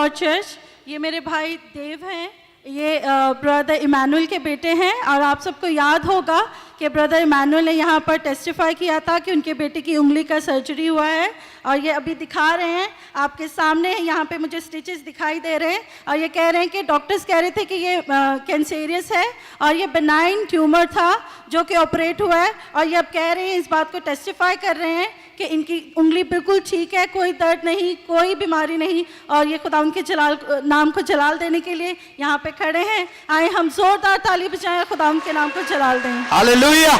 Lord church. ये मेरे भाई देव हैं, ये ब्रदर इमैनुअल के बेटे हैं। और आप सबको याद होगा कि ब्रदर इमैनुअल ने यहाँ पर टेस्टिफाई किया था कि उनके बेटे की उंगली का सर्जरी हुआ है, और ये अभी दिखा रहे हैं आपके सामने। यहाँ पे मुझे स्टिचेस दिखाई दे रहे हैं, और ये कह रहे हैं कि डॉक्टर्स कह रहे थे कि ये कैंसेरियस है और ये बेनाइन ट्यूमर था जो कि ऑपरेट हुआ है। और ये अब कह रहे हैं, इस बात को टेस्टिफाई कर रहे हैं कि इनकी उंगली बिल्कुल ठीक है, कोई दर्द नहीं, कोई बीमारी नहीं। और ये खुदा उनके जलाल नाम को जलाल देने के लिए यहाँ पे खड़े हैं। आए हम जोरदार ताली बजाएं, खुदा उनके नाम को जलाल दें। हालेलुया।